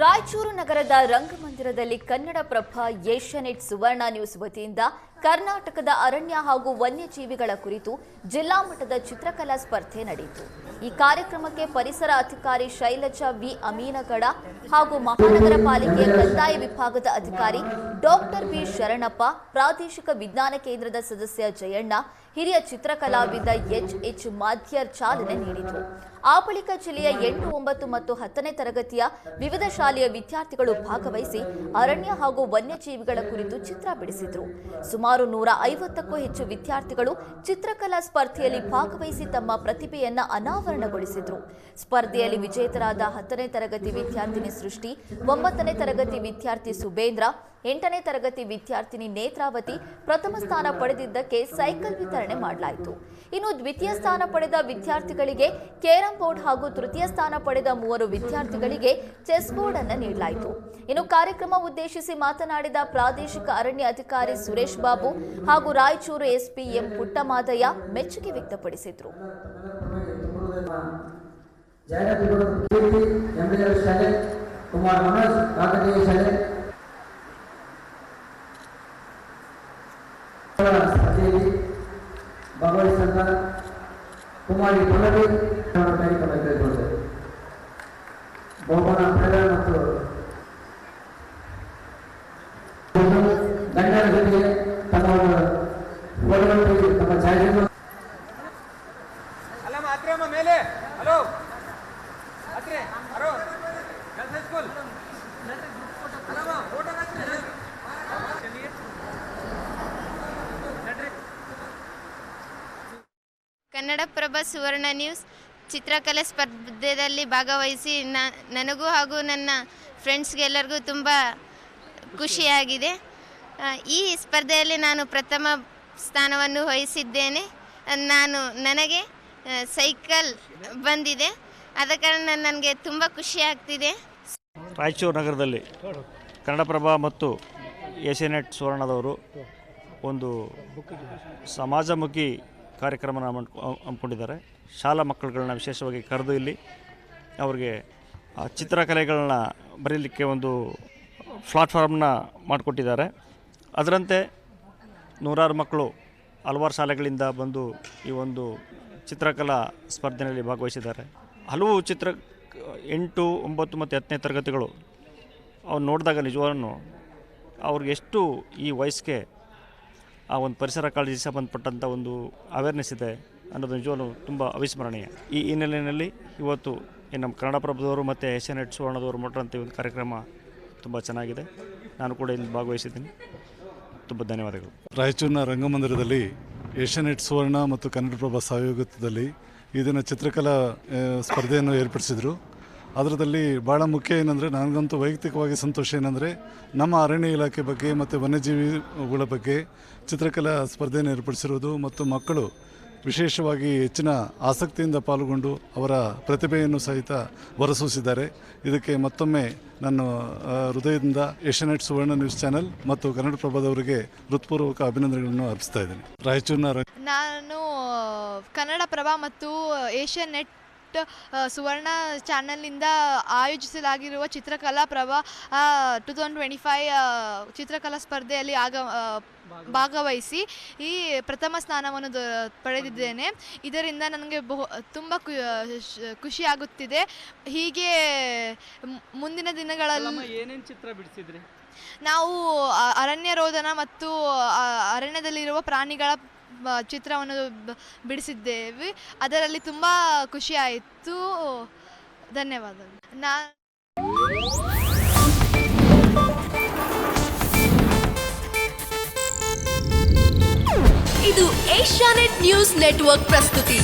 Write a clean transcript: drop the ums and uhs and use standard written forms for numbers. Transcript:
ರಾಯಚೂರು ನಗರದ ರಂಗಮಂದಿರದಲ್ಲಿ ಕನ್ನಡಪ್ರಭ ಏಷ್ಯಾನೆಟ್ ಸುವರ್ಣ ನ್ಯೂಸ್ ವತಿಯಿಂದ ಕರ್ನಾಟಕದ ಅರಣ್ಯ ಹಾಗೂ ವನ್ಯಜೀವಿಗಳ ಕುರಿತು ಜಿಲ್ಲಾ ಮಟ್ಟದ ಚಿತ್ರಕಲಾ ಸ್ಪರ್ಧೆ ನಡೆಯಿತು. ಈ ಕಾರ್ಯಕ್ರಮಕ್ಕೆ ಪರಿಸರ ಅಧಿಕಾರಿ ಶೈಲಜಾ ವಿ ಅಮೀನಗಡ ಹಾಗೂ ಮಹಾನಗರ ಪಾಲಿಕೆಯ ಕಂದಾಯ ವಿಭಾಗದ ಅಧಿಕಾರಿ ಡಾಕ್ಟರ್ ಬಿ ಶರಣಪ್ಪ, ಪ್ರಾದೇಶಿಕ ವಿಜ್ಞಾನ ಕೇಂದ್ರದ ಸದಸ್ಯ ಜಯಣ್ಣ, ಹಿರಿಯ ಚಿತ್ರಕಲಾವಿದ ಎಚ್ ಮಾಧ್ಯರ್ ಚಾಲನೆ ನೀಡಿದರು. ಆ ಬಳಿಕ ಜಿಲ್ಲೆಯ 8, 9 ಮತ್ತು 10ನೇ ತರಗತಿಯ ವಿವಿಧ ಶಾಲೆಯ ವಿದ್ಯಾರ್ಥಿಗಳು ಭಾಗವಹಿಸಿ ಅರಣ್ಯ ಹಾಗೂ ವನ್ಯಜೀವಿಗಳ ಕುರಿತು ಚಿತ್ರ ಬಿಡಿಸಿದರು. ಸುಮಾರು 150ಕ್ಕೂ ಹೆಚ್ಚು ವಿದ್ಯಾರ್ಥಿಗಳು ಚಿತ್ರಕಲಾ ಸ್ಪರ್ಧೆಯಲ್ಲಿ ಭಾಗವಹಿಸಿ ತಮ್ಮ ಪ್ರತಿಭೆಯನ್ನು ಅನಾವರಣಗೊಳಿಸಿದರು. ಸ್ಪರ್ಧೆಯಲ್ಲಿ ವಿಜೇತರಾದ 10ನೇ ತರಗತಿ ವಿದ್ಯಾರ್ಥಿನಿ ಸೃಷ್ಟಿ, 9ನೇ ತರಗತಿ ವಿದ್ಯಾರ್ಥಿ ಸುಬೇಂದ್ರ, 8ನೇ ತರಗತಿ ವಿದ್ಯಾರ್ಥಿನಿ ನೇತ್ರಾವತಿ ಪ್ರಥಮ ಸ್ಥಾನ ಪಡೆದಿದ್ದಕ್ಕೆ ಸೈಕಲ್ ವಿತರಣೆ ಮಾಡಲಾಯಿತು. ಇನ್ನು ದ್ವಿತೀಯ ಸ್ಥಾನ ಪಡೆದ ವಿದ್ಯಾರ್ಥಿಗಳಿಗೆ ಕೇರಂ ಬೋರ್ಡ್ ಹಾಗೂ ತೃತೀಯ ಸ್ಥಾನ ಪಡೆದ 3 ವಿದ್ಯಾರ್ಥಿಗಳಿಗೆ ಚೆಸ್ ಬೋರ್ಡ್ ಅನ್ನು ನೀಡಲಾಯಿತು. ಇನ್ನು ಕಾರ್ಯಕ್ರಮ ಉದ್ದೇಶಿಸಿ ಮಾತನಾಡಿದ ಪ್ರಾದೇಶಿಕ ಅರಣ್ಯ ಅಧಿಕಾರಿ ಸುರೇಶ್ ಬಾಬು ಹಾಗೂ ರಾಯಚೂರು ಎಸ್ಪಿ ಎಂ ಪುಟ್ಟಮಾದಯ್ಯ ಮೆಚ್ಚುಗೆ ವ್ಯಕ್ತಪಡಿಸಿದರು. ಭಾಗವಹಿಸಿದ ಕುಮಾರಿ ಪಲ್ಲವಿ ಕಾರ್ಯಕ್ರಮ ತೆಗೆದುಕೊಂಡೆ ಬಹುಮಾನ ಪಡೆದ ಮತ್ತು ಗಂಡನ ಜೊತೆಗೆ ತಮ್ಮ ತಮ್ಮ ಛಾಯಾಚಿತ್ರ ಮೇಲೆ ಹಲೋ ಸ್ಕೂಲ್ ಕನ್ನಡಪ್ರಭ ಸುವರ್ಣ ನ್ಯೂಸ್ ಚಿತ್ರಕಲೆ ಸ್ಪರ್ಧೆಯಲ್ಲಿ ಭಾಗವಹಿಸಿ ನನಗೂ ಹಾಗೂ ನನ್ನ ಫ್ರೆಂಡ್ಸ್ಗೆಲ್ಲರಿಗೂ ತುಂಬ ಖುಷಿಯಾಗಿದೆ. ಈ ಸ್ಪರ್ಧೆಯಲ್ಲಿ ನಾನು ಪ್ರಥಮ ಸ್ಥಾನವನ್ನು ವಹಿಸಿದ್ದೇನೆ. ನನಗೆ ಸೈಕಲ್ ಬಂದಿದೆ. ಆದ ಕಾರಣ ನನಗೆ ತುಂಬ ಖುಷಿಯಾಗ್ತಿದೆ. ರಾಯಚೂರು ನಗರದಲ್ಲಿ ಕನ್ನಡಪ್ರಭ ಮತ್ತು ಏಷ್ಯಾನೆಟ್ ಸುವರ್ಣದವರು ಒಂದು ಸಮಾಜಮುಖಿ ಕಾರ್ಯಕ್ರಮನ ಹಮ್ಮಿಕೊಂಡಿದ್ದಾರೆ. ಶಾಲಾ ಮಕ್ಕಳುಗಳನ್ನ ವಿಶೇಷವಾಗಿ ಕರೆದು ಇಲ್ಲಿ ಅವರಿಗೆ ಚಿತ್ರಕಲೆಗಳನ್ನ ಬರೀಲಿಕ್ಕೆ ಒಂದು ಪ್ಲಾಟ್ಫಾರ್ಮ್ನ ಮಾಡಿಕೊಟ್ಟಿದ್ದಾರೆ. ಅದರಂತೆ ನೂರಾರು ಮಕ್ಕಳು ಹಲವಾರು ಶಾಲೆಗಳಿಂದ ಬಂದು ಈ ಒಂದು ಚಿತ್ರಕಲಾ ಸ್ಪರ್ಧೆಯಲ್ಲಿ ಭಾಗವಹಿಸಿದ್ದಾರೆ. ಹಲವು 8, 9 ಮತ್ತು 10ನೇ ತರಗತಿಗಳು ಅವ್ರು ನೋಡಿದಾಗ ನಿಜವಾಗ್ಲೂ ಅವ್ರಿಗೆ ಎಷ್ಟು ಈ ವಯಸ್ಸಿಗೆ ಆ ಒಂದು ಪರಿಸರ ಕಾಳಜಿಗೆ ಸಂಬಂಧಪಟ್ಟಂಥ ಒಂದು ಅವೇರ್ನೆಸ್ ಇದೆ ಅನ್ನೋದು ನಿಜವಾಗ್ಲೂ ತುಂಬ ಅವಿಸ್ಮರಣೀಯ. ಈ ಹಿನ್ನೆಲೆಯಲ್ಲಿ ಇವತ್ತು ನಮ್ಮ ಕನ್ನಡಪ್ರಭದವರು ಮತ್ತು ಏಷ್ಯಾನೆಟ್ ಸುವರ್ಣದವರು ಮಾಡಿರೋಂಥ ಒಂದು ಕಾರ್ಯಕ್ರಮ ತುಂಬ ಚೆನ್ನಾಗಿದೆ. ನಾನು ಕೂಡ ಇಲ್ಲಿ ಭಾಗವಹಿಸಿದ್ದೀನಿ. ತುಂಬ ಧನ್ಯವಾದಗಳು. ರಾಯಚೂರಿನ ರಂಗಮಂದಿರದಲ್ಲಿ ಏಷ್ಯಾನೆಟ್ ಸುವರ್ಣ ಮತ್ತು ಕನ್ನಡಪ್ರಭ ಸಹಯೋಗದಲ್ಲಿ ಈ ದಿನ ಚಿತ್ರಕಲಾ ಸ್ಪರ್ಧೆಯನ್ನು ಏರ್ಪಡಿಸಿದರು. ಅದರಲ್ಲಿ ಭಾಳ ಮುಖ್ಯ ಏನಂದರೆ, ನನಗಂತೂ ವೈಯಕ್ತಿಕವಾಗಿ ಸಂತೋಷ ಏನಂದರೆ, ನಮ್ಮ ಅರಣ್ಯ ಇಲಾಖೆ ಬಗ್ಗೆ ಮತ್ತು ವನ್ಯಜೀವಿಗಳ ಬಗ್ಗೆ ಚಿತ್ರಕಲಾ ಸ್ಪರ್ಧೆಯನ್ನು ಏರ್ಪಡಿಸಿರುವುದು ಮತ್ತು ಮಕ್ಕಳು ವಿಶೇಷವಾಗಿ ಹೆಚ್ಚಿನ ಆಸಕ್ತಿಯಿಂದ ಪಾಲ್ಗೊಂಡು ಅವರ ಪ್ರತಿಭೆಯನ್ನು ಸಹಿತ ಹೊರಸೂಸಿದ್ದಾರೆ. ಇದಕ್ಕೆ ಮತ್ತೊಮ್ಮೆ ನಾನು ಹೃದಯದಿಂದ ಏಷ್ಯಾನೆಟ್ ಸುವರ್ಣ ನ್ಯೂಸ್ ಚಾನೆಲ್ ಮತ್ತು ಕನ್ನಡಪ್ರಭದವರಿಗೆ ಹೃತ್ಪೂರ್ವಕ ಅಭಿನಂದನೆಗಳನ್ನು ಅರ್ಪಿಸ್ತಾ ಇದ್ದೀನಿ. ರಾಯಚೂರಿನ ನಾನು ಕನ್ನಡಪ್ರಭ ಮತ್ತು ಏಷ್ಯಾನೆಟ್ ಸುವರ್ಣ ಚಾನಲ್ನಿಂದ ಆಯೋಜಿಸಲಾಗಿರುವ ಚಿತ್ರಕಲಾ ಪ್ರಭ 2025 ಚಿತ್ರಕಲಾ ಸ್ಪರ್ಧೆಯಲ್ಲಿ ಭಾಗವಹಿಸಿ ಈ ಪ್ರಥಮ ಸ್ಥಾನವನ್ನು ಪಡೆದಿದ್ದೇನೆ. ಇದರಿಂದ ನನಗೆ ತುಂಬ ಖುಷಿಯಾಗುತ್ತಿದೆ. ಹೀಗೆ ಮುಂದಿನ ದಿನಗಳಲ್ಲಿ ಏನೇನು ಚಿತ್ರ ಬಿಡಿಸಿದ್ರಿ? ನಾವು ಅರಣ್ಯ ರೋದನ ಮತ್ತು ಅರಣ್ಯದಲ್ಲಿರುವ ಪ್ರಾಣಿಗಳ ಚಿತ್ರವನ್ನು ಬಿಡಿಸಿದ್ದೇವೆ. ಅದರಲ್ಲಿ ತುಂಬ ಖುಷಿಯಾಯಿತು. ಧನ್ಯವಾದಗಳು. ಇದು ಏಷ್ಯಾನೆಟ್ ನ್ಯೂಸ್ ನೆಟ್ವರ್ಕ್ ಪ್ರಸ್ತುತಿ.